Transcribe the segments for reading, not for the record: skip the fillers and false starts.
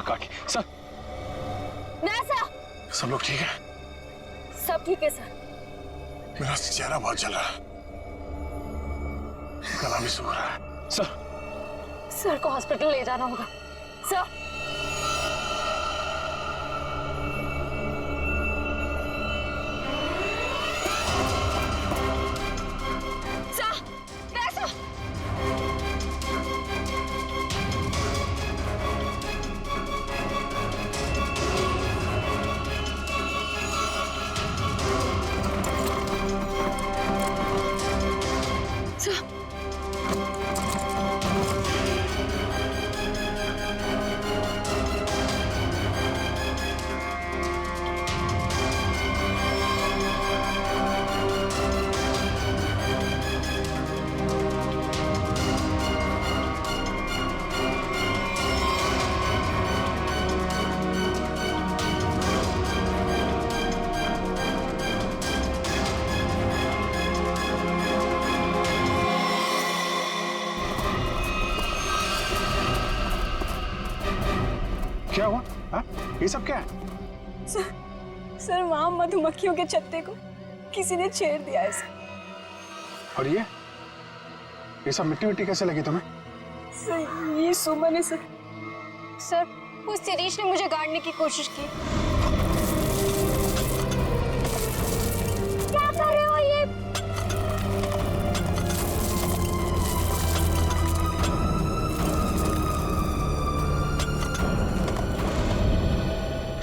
काकी sir, sir सब लोग ठीक है? सब ठीक है सर। मेरा चेहरा बहुत जल रहा है, गला भी सूख रहा है। सर को हॉस्पिटल ले जाना होगा सर। क्या हुआ? हाँ? ये सब क्या है? सर वहां मधुमक्खियों के छत्ते को किसी ने छेड़ दिया है सर। और ये सब मिट्टी मिट्टी कैसे लगी तुम्हें? सर ये सुमन है सर। उस शिरीष ने मुझे गाड़ने की कोशिश की। क्या कर रहे हो ये?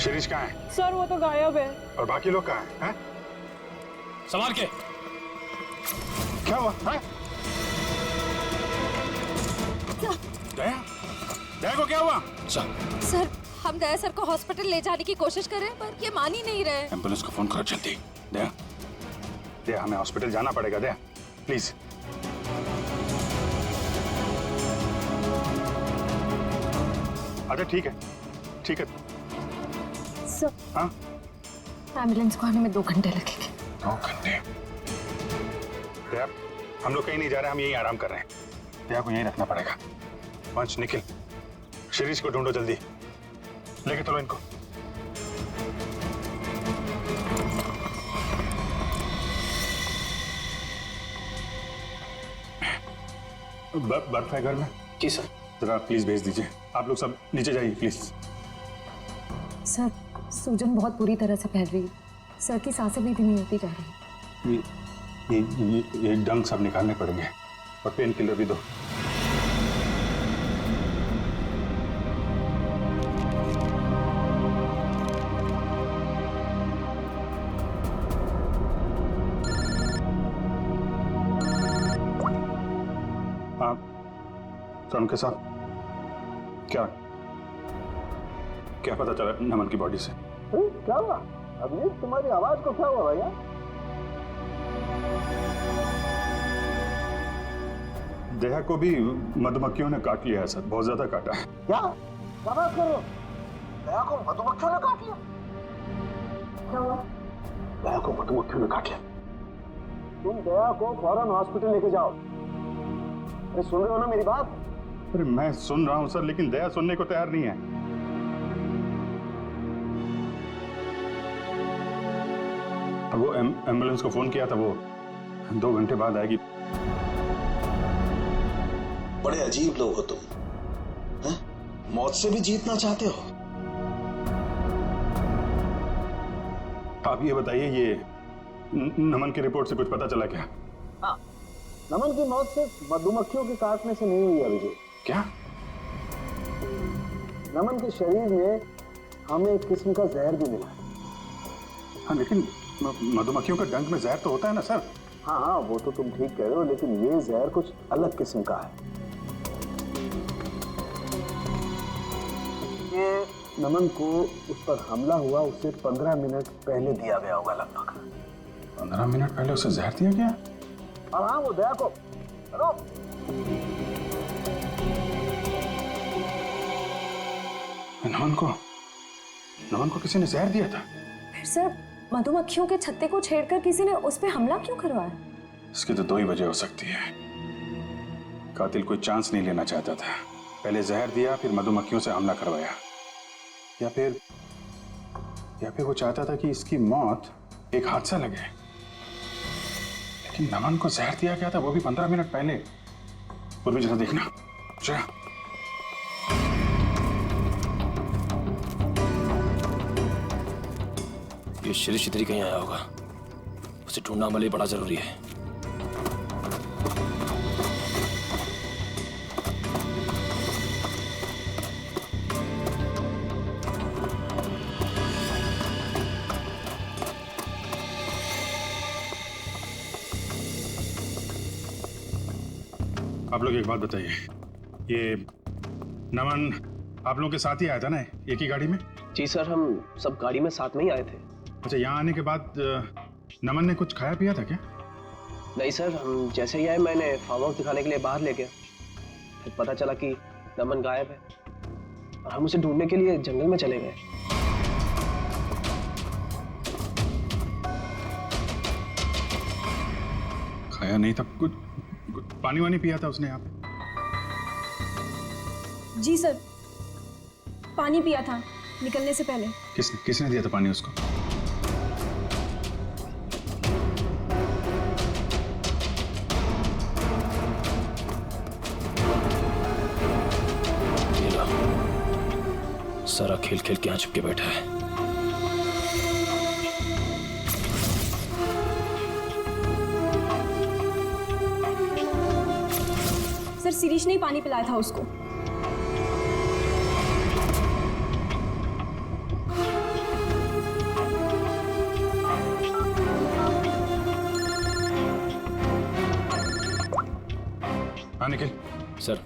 शिरीष कहाँ है? सर वो तो गायब है। और बाकी लोग कहाँ हैं? संभाल के। क्या हुआ? दया? दया को क्या हुआ? सर हम दया सर को हॉस्पिटल ले जाने की कोशिश कर रहे हैं पर ये मान ही नहीं रहे। एम्बुलेंस को फोन करो जल्दी। दया, दया हमें हॉस्पिटल जाना पड़ेगा। दया प्लीज। अच्छा ठीक है, ठीक है। सर हाँ? एम्बुलेंस को आने में 2 घंटे लगेंगे। 2 घंटे? दया हम लोग कहीं नहीं जा रहे, हम यहीं आराम कर रहे हैं। दया को यहीं रखना पड़ेगा। पंच निखिल, शिरीष को ढूंढो जल्दी, लेके चलो इनको। बर्फ है घर में? जी सर। जरा प्लीज भेज दीजिए। आप लोग सब नीचे जाइए प्लीज। सर सूजन बहुत बुरी तरह से फैल रही है। सर की सांसें भी धीमी होती जा रही है। ये डंक सब निकालने पड़ेंगे और पेन किलर भी दो। हाँ सर के साथ क्या पता चला नमन की बॉडी से? क्या हुआ अभिजीत, तुम्हारी आवाज को क्या हुआ भैया? दया को भी मधुमक्खियों ने काट लिया है सर, बहुत ज्यादा काटा है। क्या बात कर रहे हो? दया को मधुमक्खियों ने काट लिया? क्या हुआ? दया को मधुमक्खियों ने काट लिया। तुम दया को फौरन हॉस्पिटल लेके जाओ। अरे सुन रहे हो ना मेरी बात? अरे मैं सुन रहा हूँ सर, लेकिन दया सुनने को तैयार नहीं है। वो एम्बुलेंस को फोन किया था, वो 2 घंटे बाद आएगी। बड़े अजीब लोग हो तुम, हैं? मौत से भी जीतना चाहते हो। आप ये बताइए, ये नमन की रिपोर्ट से कुछ पता चला क्या? हाँ, नमन की मौत सिर्फ मधुमक्खियों के काटने से नहीं हुई अभिजीत। क्या? नमन के शरीर में हमें एक किस्म का जहर भी मिला है। हाँ लेकिन मधुमक्खियों का डंक में जहर तो होता है ना सर? हाँ वो तो तुम ठीक कह रहे हो, लेकिन ये जहर कुछ अलग किस्म का है। ये नमन को उस पर हमला हुआ उससे 15 मिनट पहले दिया गया होगा लगभग। 15 मिनट पहले उसे जहर दिया गया? और हाँ वो दया को हेलो नमन को किसी ने जहर दिया था? फिर सर मधुमक्खियों के छत्ते को छेड़कर किसी ने उस पर हमला क्यों करवाया? इसकी तो 2 ही वजह हो सकती है। कातिल कोई चांस नहीं लेना चाहता था, पहले जहर दिया फिर मधुमक्खियों से हमला करवाया। या फिर वो चाहता था कि इसकी मौत एक हादसा लगे। लेकिन नमन को जहर दिया गया था, वो भी 15 मिनट पहले। पूर्वी जरा देखना जरा। ये शिरीष इधर ही कहीं आया होगा, उसे ढूंढना हमारे लिए बड़ा जरूरी है। आप लोग एक बात बताइए, ये नमन आप लोगों के साथ ही आया था ना, एक ही गाड़ी में? जी सर, हम सब गाड़ी में साथ में ही आए थे। अच्छा, यहाँ आने के बाद नमन ने कुछ खाया पिया था क्या? नहीं सर, हम जैसे ही आए मैंने फार्म हाउस दिखाने के लिए बाहर ले गया, फिर पता चला कि नमन गायब है और हम उसे ढूंढने के लिए जंगल में चले गए। खाया नहीं था, कुछ पानी वानी पिया था उसने यहाँ पे? जी सर, पानी पिया था निकलने से पहले। किसने दिया था पानी उसको? सारा खेल खेल के यहाँ चिपके बैठा है। सर, शिरीष ने ही पानी पिलाया था उसको। हाँ निखिल। सर,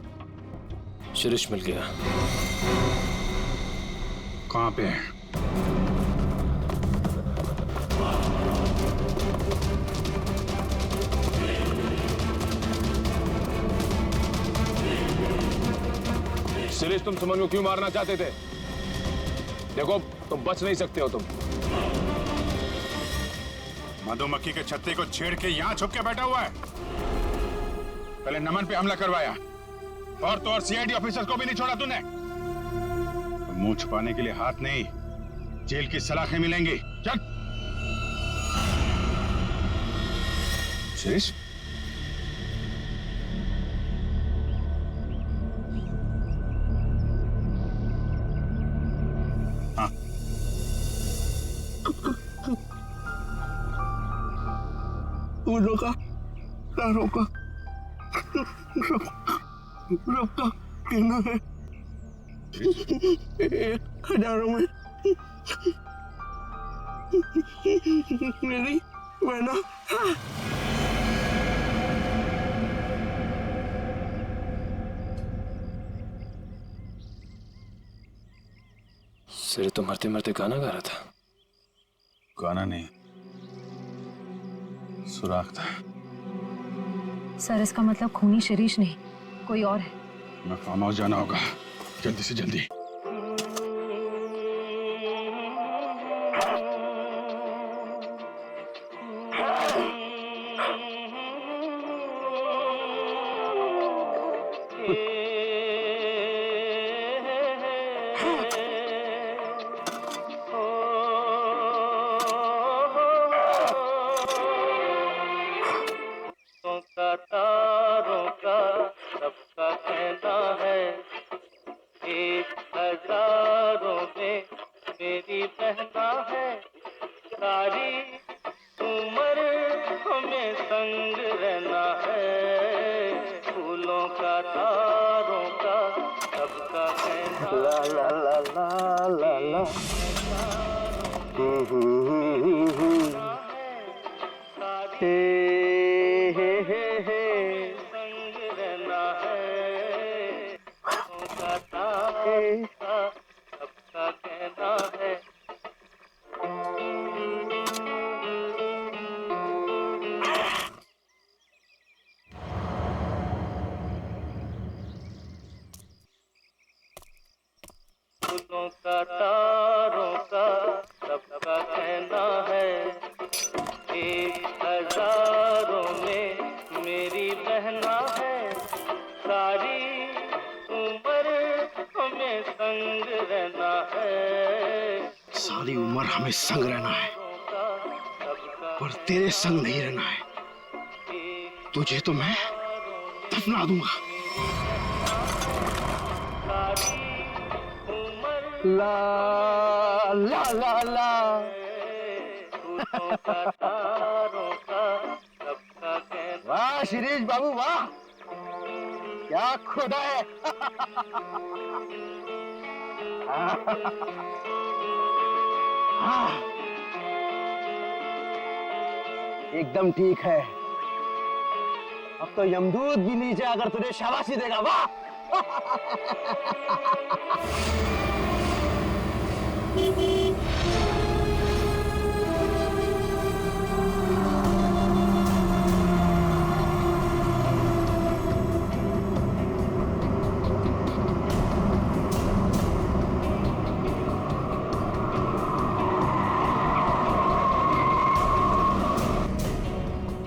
शिरीष मिल गया। कहाँ पे है? शिरीष, तुम सुमन को क्यों मारना चाहते थे? देखो, तुम बच नहीं सकते हो। तुम मधुमक्खी के छत्ते को छेड़ के यहाँ छुप के बैठा हुआ है। पहले नमन पे हमला करवाया और तो और सीआईडी ऑफिसर्स को भी नहीं छोड़ा तूने। तो मुंह छुपाने के लिए हाथ नहीं, जेल की सलाखें मिलेंगी। चल शिरीष। हाँ, रोका कहना है 1000 में मेरी बहना। सिरे तो मरते मरते गाना गा रहा था। गाना नहीं, सुराग था। सर, इसका मतलब खूनी शिरीष नहीं, कोई और है। मैं फार्म हाउस जाना होगा, जल्दी से जल्दी। तारों का सबका कहना है, 1000 में मेरी बहना है। सारी उम्र हमें संग रहना है, फूलों का तारों का सबका कहना। ला ला ला ला ला ला। संग रहना है, सबका कहना है। फूलों का तारों का सबका कहना है, 1000 में मेरी बहना है। सारी उम्र हमें संग रहना है, सारी उम्र हमें संग रहना है, पर तेरे संग नहीं रहना है। तुझे तो मैं दफना दूंगा। ला ला ला ला। वाह शिरीष बाबू वाह, क्या खुदा है। एकदम ठीक है। अब तो यमदूत भी नीचे आकर तुझे शाबाशी देगा। वाह।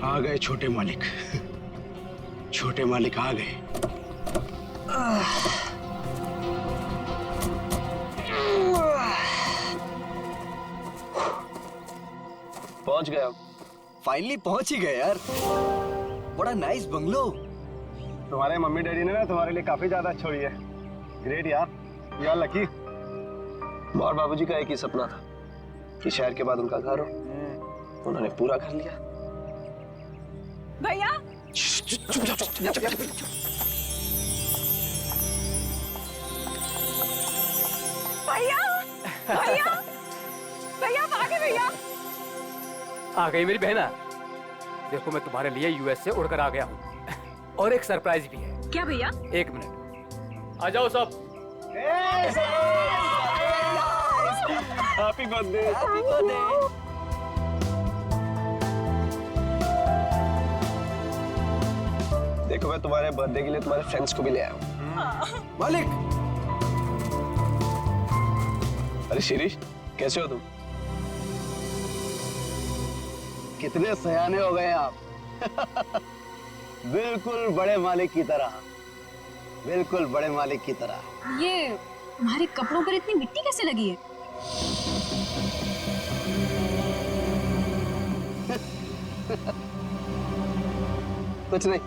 आ गए छोटे मालिक, छोटे मालिक आ गए। पहुंच गए हम। फाइनली पहुंच ही गए यार। बड़ा नाइस बंगलो। तुम्हारे मम्मी डैडी ने ना तुम्हारे लिए काफी ज्यादा छोड़ी है। ग्रेट यार, यार लकी। और बाबूजी का एक ही सपना था कि शहर के बाद उनका घर हो, उन्होंने पूरा कर लिया। भैया भैया भैया भैया भागे भैया। आ गई मेरी बहना। देखो मैं तुम्हारे लिए यूएस से उड़कर आ गया हूँ और एक सरप्राइज भी है। क्या भैया? एक मिनट, आ जाओ सब। Happy birthday. Happy birthday. देखो मैं तुम्हारे बर्थडे के लिए तुम्हारे फ्रेंड्स को भी ले आया हूँ। मालिक। अरे शिरीष, कैसे हो तुम? कितने सयाने हो गए आप। बिल्कुल बड़े मालिक की तरह, बिल्कुल बड़े मालिक की तरह। ये तुम्हारे कपड़ों पर इतनी मिट्टी कैसे लगी है? कुछ नहीं,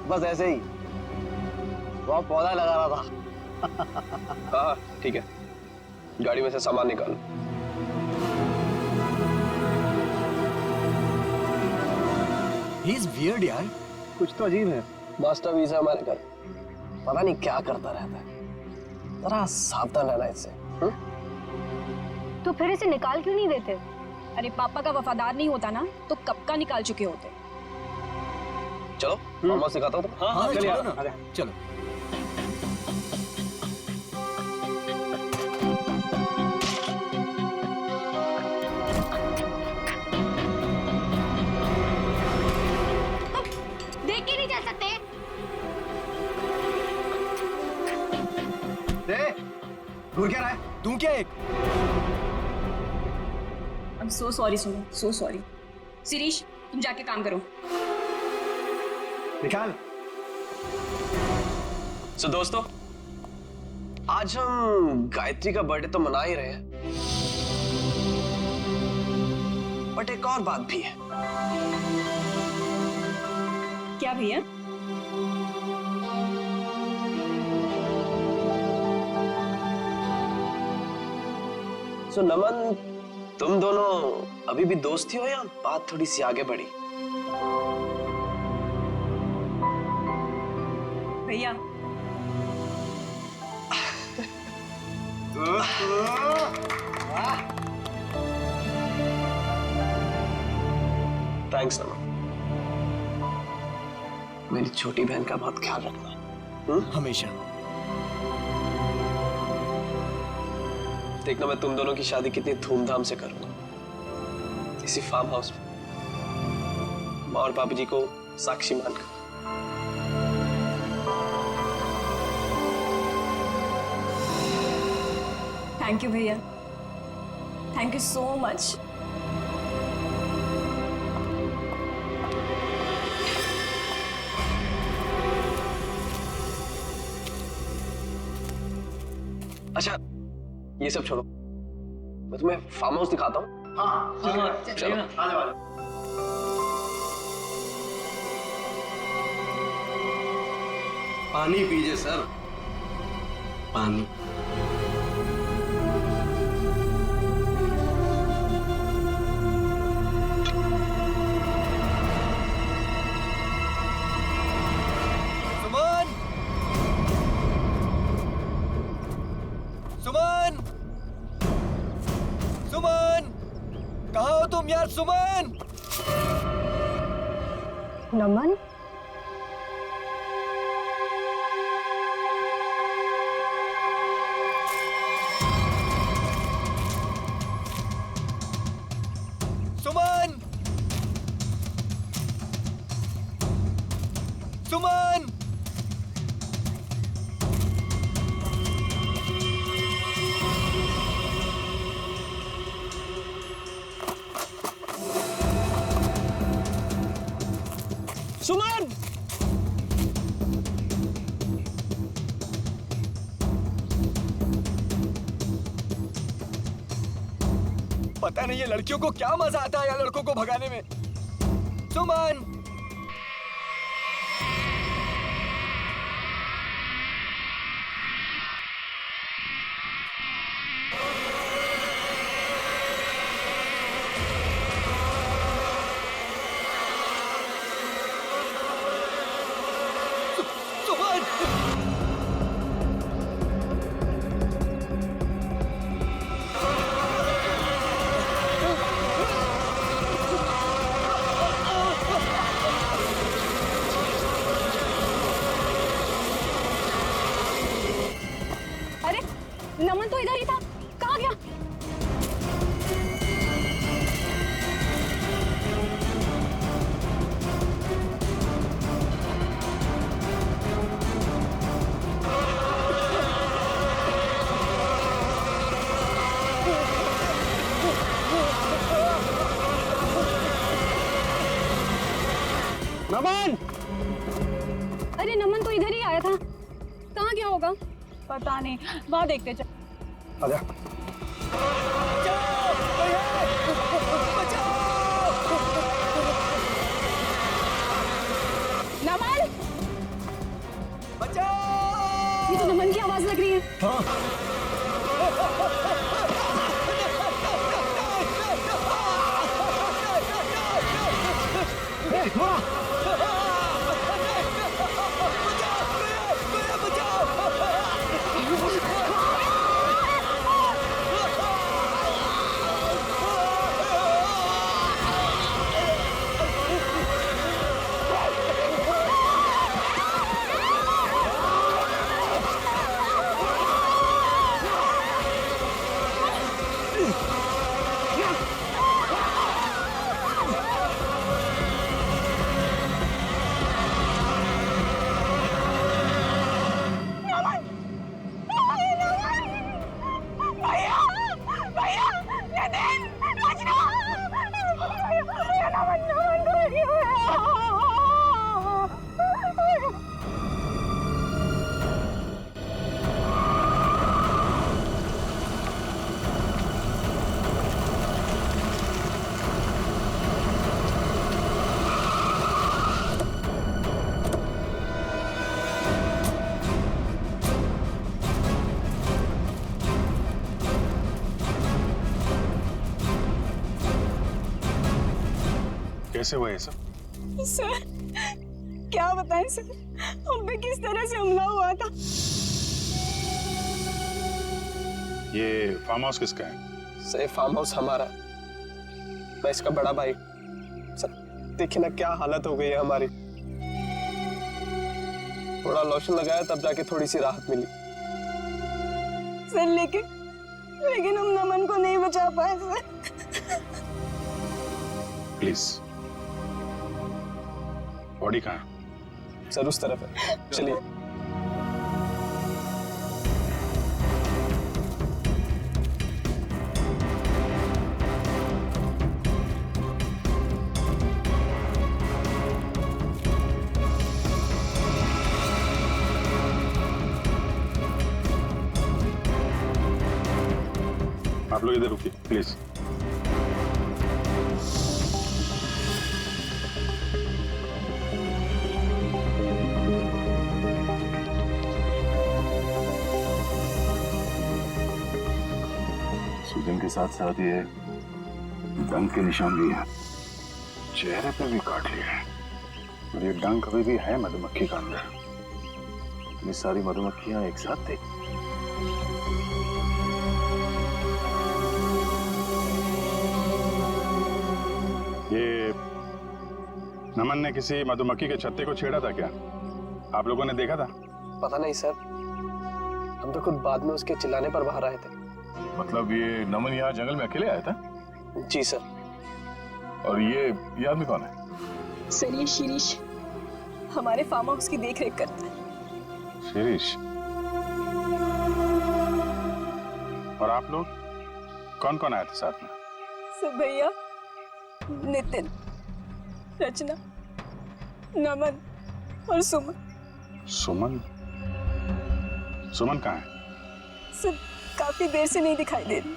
बस ऐसे ही वो पौधा लगा रहा था। हाँ ठीक है, गाड़ी में से सामान निकालो। ही इज वियर्ड यार। कुछ तो अजीब है। मास्टर वीजा हमारे घर, पता नहीं क्या करता रहता है। जरा सावधान रहना इससे। तो फिर इसे निकाल क्यों नहीं देते? अरे पापा का वफादार नहीं होता ना तो कब का निकाल चुके होते। चलो मामा सिखाता हूँ। हाँ चलिए, चलो ना। आजा। चलो। देख के नहीं जा सकते? दूर क्या रहा है? तू क्या एक? I'm so sorry सुनो, so sorry। शिरीष तुम जाके काम करो। निकाल। सो दोस्तों, आज हम गायत्री का बर्थडे तो मना ही रहे हैं, बट एक और बात भी है। क्या भैया? सो नमन, तुम दोनों अभी भी दोस्ती हो या बात थोड़ी सी आगे बढ़ी? भैया थैंक्स नमन। मेरी छोटी बहन का बहुत ख्याल रखना। हमेशा। देखना मैं तुम दोनों की शादी कितनी धूमधाम से करूंगा, इसी फार्म हाउस में, माँ और पापा जी को साक्षी मानकर। थैंक यू भैया, थैंक यू सो मच। अच्छा ये सब छोड़ो, मैं तुम्हें फार्म हाउस दिखाता हूँ। हाँ चलो। आ जाओ। पानी पीजिए सर, पानी। सुमन! सुमन! सुमन! कहाँ हो तुम यार, सुमन? नमन, सुमन! सुमन! सुमन! पता नहीं ये लड़कियों को क्या मजा आता है यार लड़कों को भगाने में। सुमन! सुमन! अरे नमन तो इधर ही था, कहाँ गया? नमन! अरे नमन तो इधर ही आया था, कहाँ गया होगा? पता नहीं, वहाँ देखते चल। आजा। नमन! बचाओ! ये तो नमन की आवाज लग रही है। कैसे हुआ ये सब? सर क्या बताएं सर, हम पे किस तरह से हमला हुआ था। ये फार्म हाउस किसका है? सर फार्म हाउस हमारा, मैं इसका बड़ा भाई। सर देखिए ना क्या हालत हो गई है हमारी। थोड़ा लोशन लगाया तब जाके थोड़ी सी राहत मिली। सर लेकिन हम नमन को नहीं बचा पाए सर। प्लीज, बॉडी कहाँ है? सर उस तरफ है, चलिए। आप लोग इधर रुकिए प्लीज। सूजन के साथ साथ ये डंक के निशान भी हैं, चेहरे पे भी काट लिया है, और ये डंक अभी भी है मधुमक्खी का अंदर। ये सारी मधुमक्खियां एक साथ थी। ये नमन ने किसी मधुमक्खी के छत्ते को छेड़ा था क्या? आप लोगों ने देखा था? पता नहीं सर, हम तो खुद बाद में उसके चिल्लाने पर बाहर आए थे। मतलब ये नमन यहाँ जंगल में अकेले आया था? जी सर। और ये आदमी कौन है? सर ये शिरीष हमारे फार्म हाउस की देख रेख करता है। शिरीष? और आप लोग कौन कौन आए थे साथ में? सर भैया, नितिन, रचना, नमन और सुमन। सुमन? सुमन कहाँ है? सर काफी देर से नहीं दिखाई दे रही।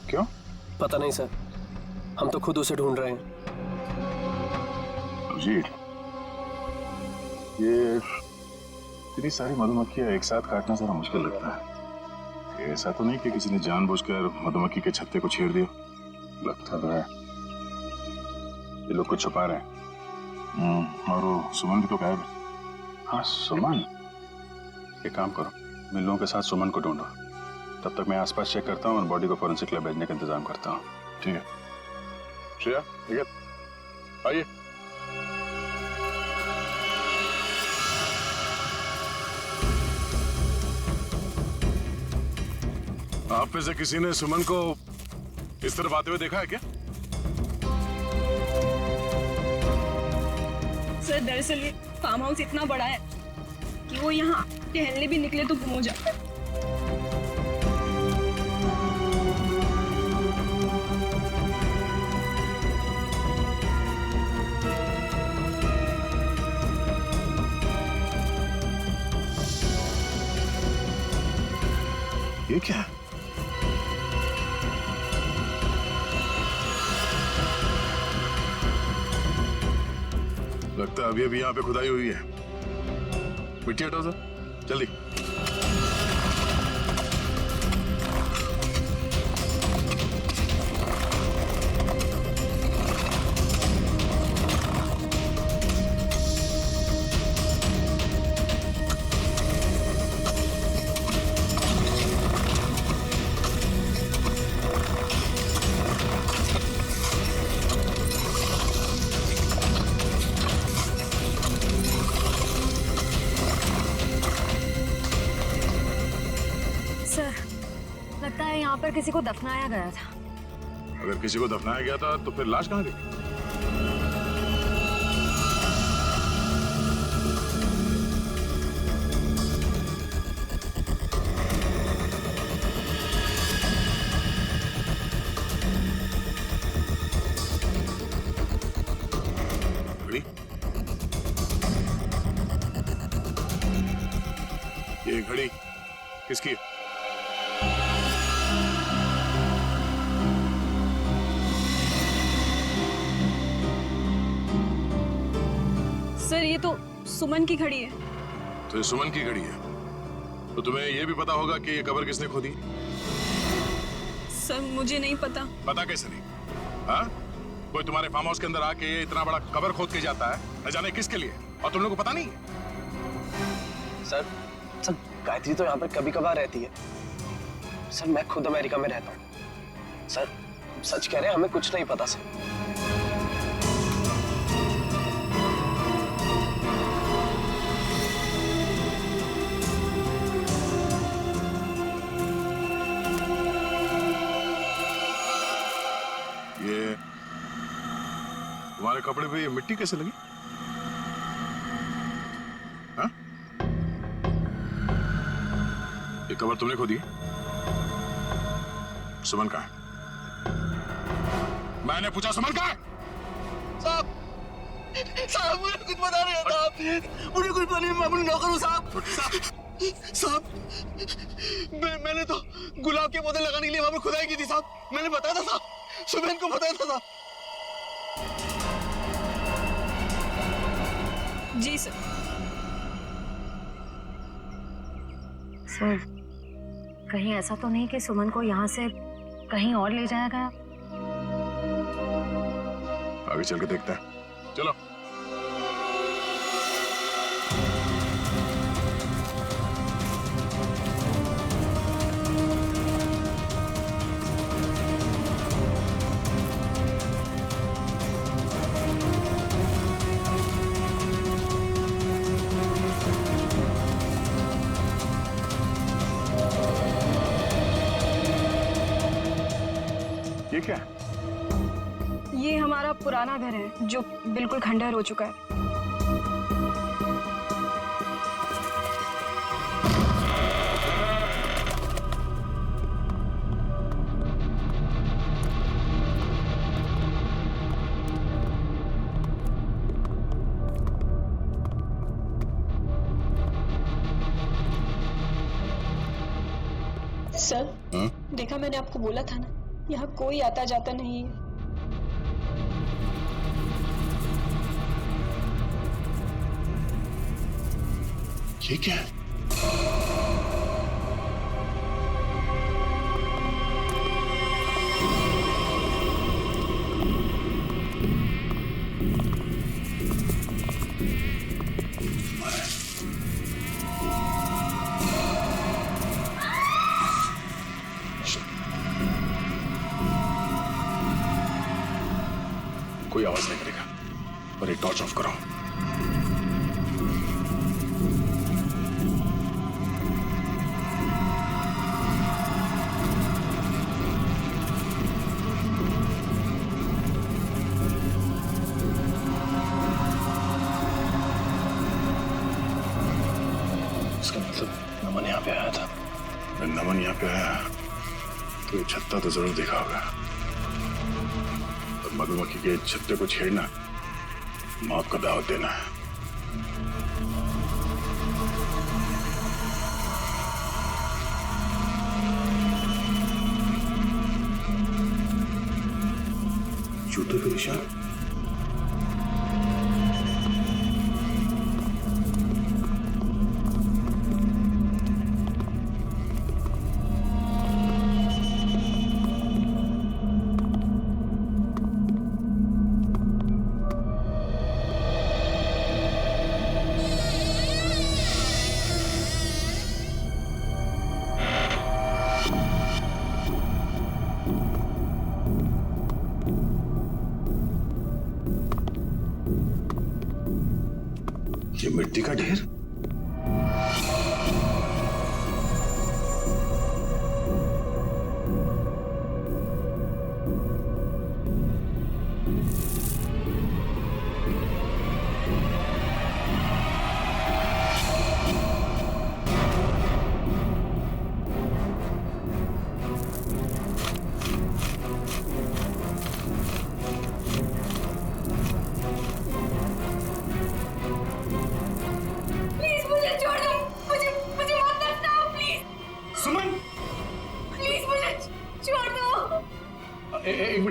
क्यों? पता नहीं सर, हम तो खुद उसे ढूंढ रहे हैं। जी, ये इतनी सारी मधुमक्खियां एक साथ काटना जरा मुश्किल लगता है। ऐसा तो नहीं कि किसी ने जानबूझकर मधुमक्खी के छत्ते को छेड़ दिया? लगता तो है ये लोग कुछ छुपा रहे हैं। और वो सुमन भी तो गायब है। हाँ सुमन, एक काम करो, मैं लोगों के साथ सुमन को ढूंढो, तब तक मैं आसपास चेक करता हूँ और बॉडी को फोरेंसिक लैब भेजने का इंतजाम करता हूँ। ठीक है श्रेया, ठीक है, आइए। आप में से किसी ने सुमन को इस तरफ आते हुए देखा है क्या? सर दरअसल ये फार्म हाउस इतना बड़ा है कि वो यहाँ टहलने भी निकले तो गुम हो जाता है। ये क्या है? लगता है अभी अभी यहाँ पे खुदाई हुई है। मिट्टी हटाओ सर, जल्दी। लगता है यहाँ पर किसी को दफनाया गया था। अगर किसी को दफनाया गया था तो फिर लाश कहाँ गई? घड़ी? ये घड़ी किसकी है? सर ये तो सुमन की घड़ी है। तो ये सुमन की घड़ी है, तो तुम्हें ये भी पता होगा कि ये कब्र किसने खोदी? सर मुझे नहीं पता। पता कैसे नहीं? हाँ? कोई तुम्हारे फार्म हाउस के अंदर आके इतना बड़ा कब्र खोद के जाता है, न जाने किसके लिए, और तुम लोगों को पता नहीं? सर गायत्री तो यहाँ पर कभी कभार रहती है। सर मैं खुद अमेरिका में रहता हूँ। सर सच कह रहे हैं, हमें कुछ नहीं पता सर। ये तुम्हारे कपड़े पे ये मिट्टी कैसे लगी? हाँ? ये कब्र तुमने खोदी? सुमन कहाँ है? मैंने पूछा सुमन कहाँ है? साहब मुझे कुछ पता नहीं होता। मुझे कुछ पता नहीं, मैं अपनी नौकर हूँ साहब। साहब, मैंने तो गुलाब के पौधे लगाने के लिए वहां पर खुदाई की थी साहब। मैंने बताया था साहब, सुबह इनको बताया था साहब। जी सर। सर, कहीं ऐसा तो नहीं कि सुमन को यहाँ से कहीं और ले जाया गया? आगे चल के देखते हैं, चलो। ये क्या है? ये हमारा पुराना घर है जो बिल्कुल खंडहर हो चुका है। सर, देखा मैंने आपको बोला था ना, यहाँ कोई आता जाता नहीं है। ये क्या है? कोई आवाज नहीं करेगा, पर एक टॉर्च ऑफ करो। इसका मतलब नमन यहाँ पे आया था। अगर नमन यहाँ पे आया तो ये छत्ता तो जरूर देखा होगा। और मधुमक्खी के छत्ते को छेड़ना मौत का दावत देना है। जूते के निशान। ये मिट्टी का ढेर।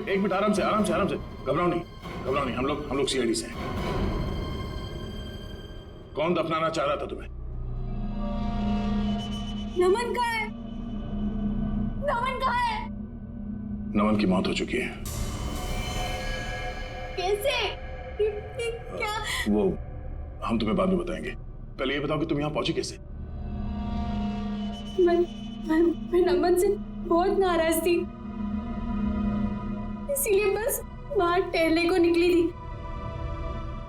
एक मिनट, आराम से घबराओ नहीं। हम लोग सीआईडी से हैं। कौन दफनाना चाह रहा था तुम्हें? नमन कहाँ है? नमन कहाँ है? नमन की मौत हो चुकी है। कैसे? क्या? वो हम तुम्हें बाद में बताएंगे। पहले ये बताओ कि तुम यहाँ पहुंची कैसे? मैं नमन से बहुत नाराज थी, इसीलिए बस बाहर टहलने को निकली थी।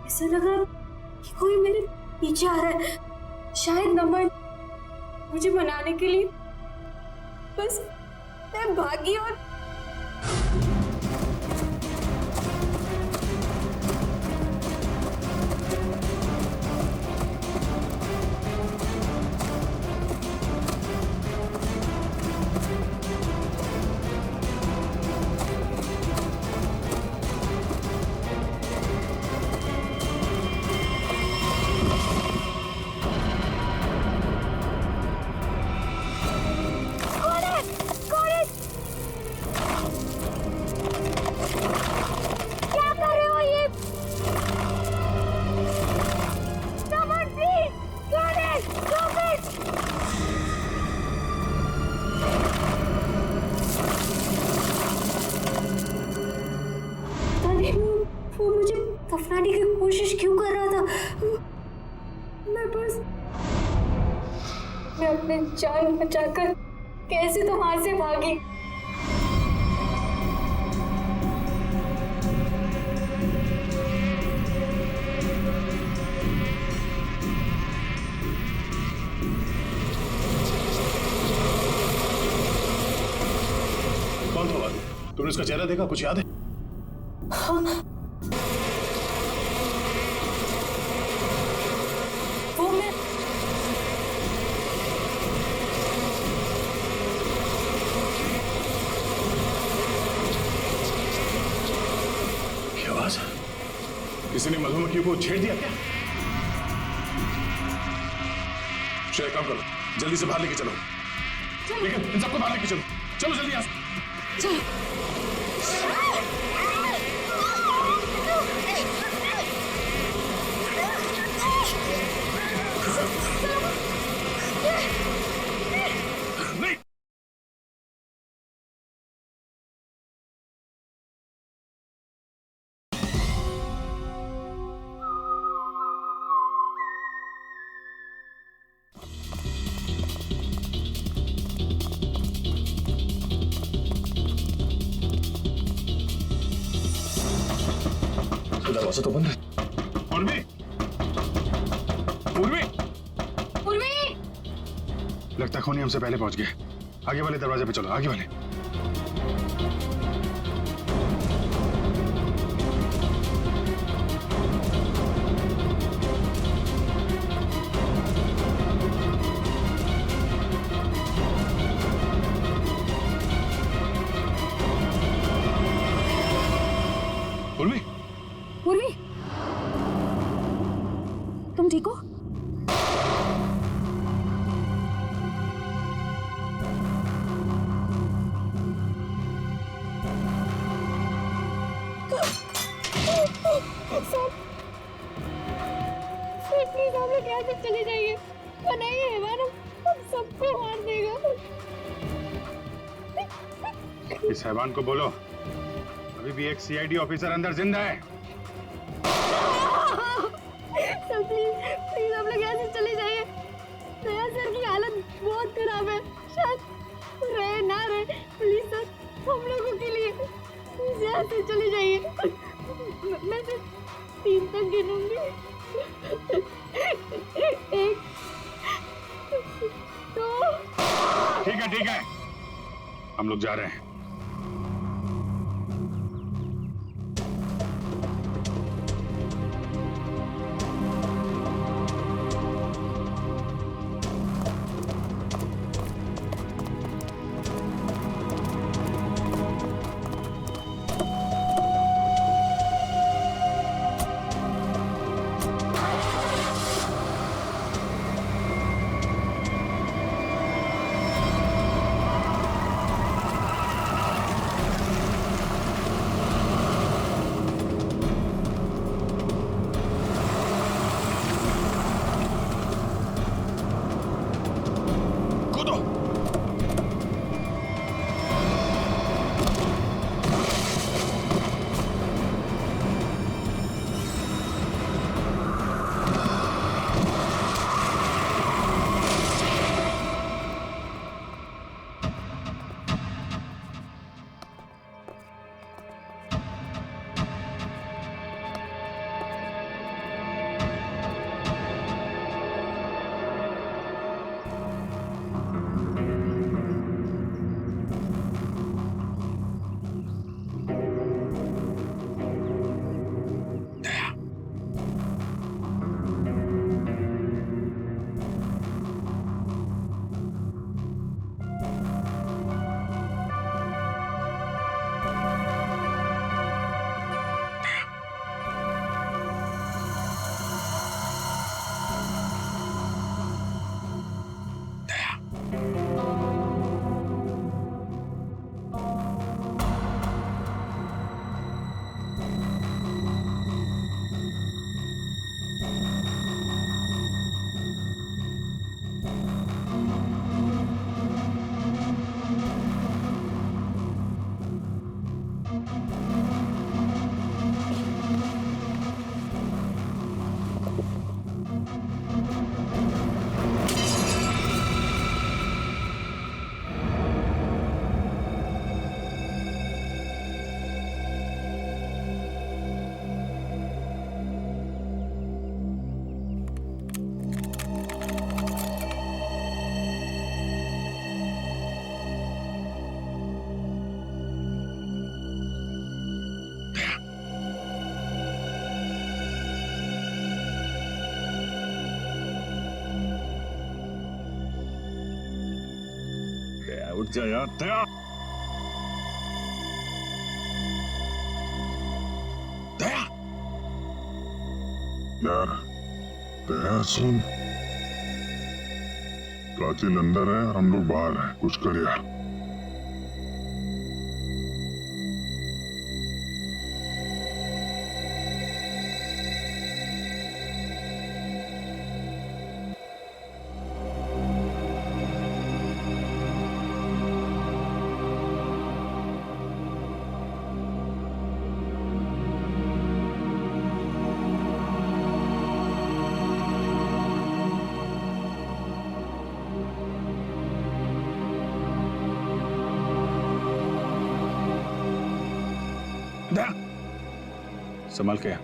ऐसा लगा कि कोई मेरे पीछे आ रहा है। शायद नमन मुझे मनाने के लिए बस मैं भागी और क्यों कर रहा था? मैं अपने जान बचाकर कैसे तो वहां से भागी। कौन था आदमी? तुमने उसका चेहरा देखा? कुछ याद है? हाँ। वो मैं क्या आवाज? किसी ने मधुमक्खी को छेड़ दिया क्या? श्रेया, काम करो, जल्दी से बाहर लेके चलो। लेकिन इन सबको बाहर लेके चलो। चलो जल्दी यहाँ से। चलो। नहीं। दरवाजा तो बंद है। उर्वी! उर्वी! उर्वी! लगता खूनी हमसे पहले पहुंच गए। आगे वाले दरवाजे पे चलो, आगे वाले। उर्वी! उर्वी, तुम ठीक हो? प्लीज हम लोग यहाँ से चले जाइए, वरना ये हैवान हम सबको मार देगा। इस हैवान को बोलो अभी भी एक सीआईडी ऑफिसर अंदर जिंदा है। सर प्लीज हम लोग यहाँ से चले जाइए। दया सर की हालत बहुत खराब है, शायद रहे ना रहे। प्लीज सर, हम लोगों के लिए प्लीज यहाँ से चले जाइए। मैं सिर्फ 3 तक गिनूंगी। 1 2। ठीक है, हम लोग जा रहे हैं। रुक जा यार दया। दया यार दया सुन, कातिल अंदर है और हम लोग बाहर हैं, कुछ कर यार। संभल के।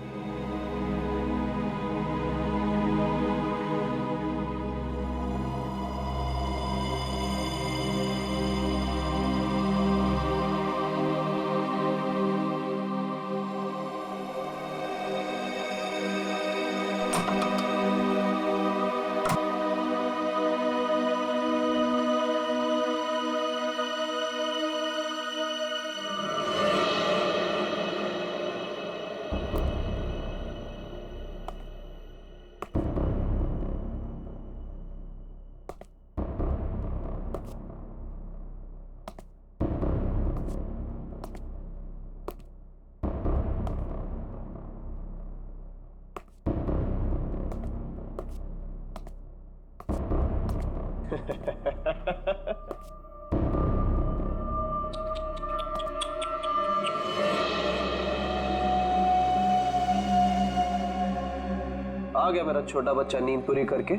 आ गया मेरा छोटा बच्चा नींद पूरी करके।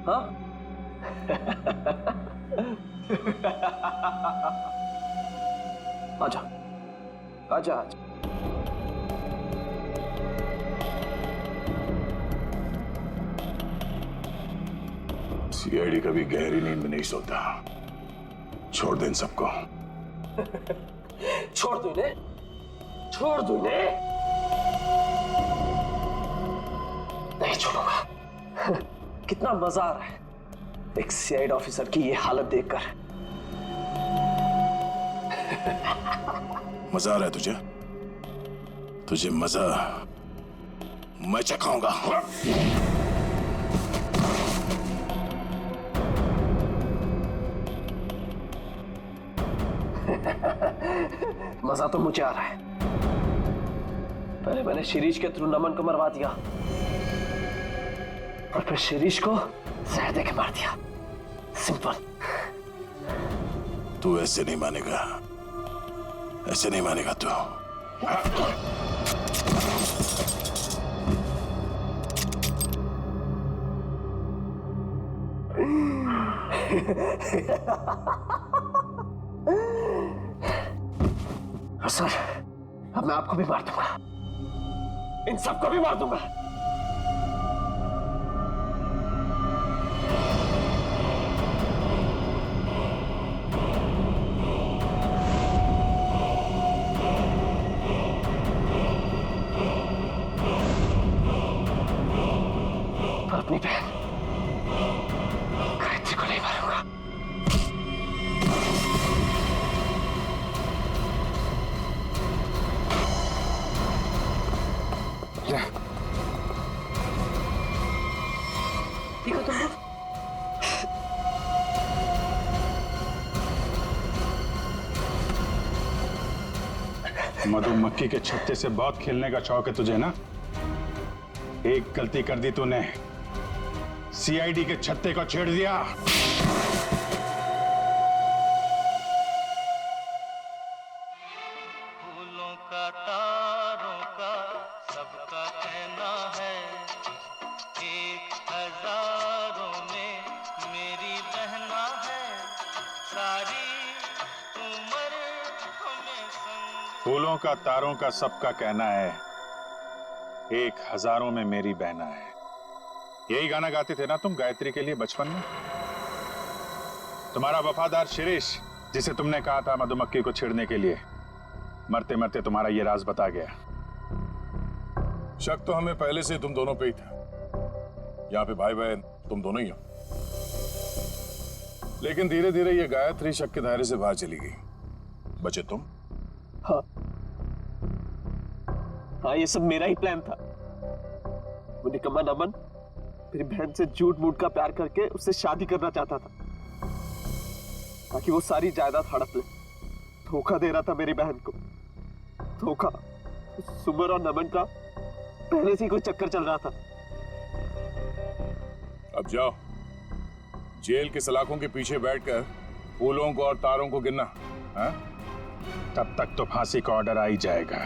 हाँ आजा आजा आजा। सीआईडी कभी गहरी नींद में नहीं सोता। छोड़ दे इन सबको। छोड़ दो इन्हें, छोड़ दो इन्हें। नहीं छोड़ूंगा। कितना मजा आ रहा है एक सीआईडी ऑफिसर की ये हालत देखकर। मजा आ रहा है तुझे? तुझे मजा मैं चखाऊंगा। मजा तो मुझे आ रहा है। पहले मैंने शिरीष के थ्रू नमन को मरवा दिया और फिर शिरीष को जहर देके मार दिया। सिंपल। तू ऐसे नहीं मानेगा, ऐसे नहीं मानेगा तू। सर अब मैं आपको भी मार दूंगा, इन सबको भी मार दूंगा। पर अपनी बहन गायत्री को नहीं मारूंगा। ठीक हो तुम लोग? मधुमक्खी के छत्ते से बहुत खेलने का शौक है तुझे ना? एक गलती कर दी तूने, सीआईडी के छत्ते को छेड़ दिया। फूलों का तारों का सबका कहना है, एक हजारों में मेरी बहना है, सारी उम्र हमें संग। फूलों का तारों का सबका कहना है, एक हजारों में मेरी बहना है। यही गाना गाते थे ना तुम गायत्री के लिए बचपन में? तुम्हारा वफादार शिरीष, जिसे तुमने कहा था मधुमक्खी को छेड़ने के लिए, मरते मरते तुम्हारा ये राज बता गया। शक तो हमें पहले से तुम दोनों पे ही था। यहाँ पे भाई बहन तुम दोनों ही हो। लेकिन धीरे धीरे ये गायत्री शक के दायरे से बाहर चली गई। बचे तुम? हाँ हाँ, ये सब मेरा ही प्लान था। वो निकम्मा नमन मेरी बहन से झूठ मूठ का प्यार करके उससे शादी करना चाहता था ताकि वो सारी जायदाद हड़प ले। धोखा दे रहा था मेरी बहन को। धोखा। सुमर और नमन का पहले से ही कोई चक्कर चल रहा था। अब जाओ, जेल के सलाखों के पीछे बैठकर फूलों को और तारों को गिनना। हाँ? तब तक तो फांसी का ऑर्डर आ ही जाएगा।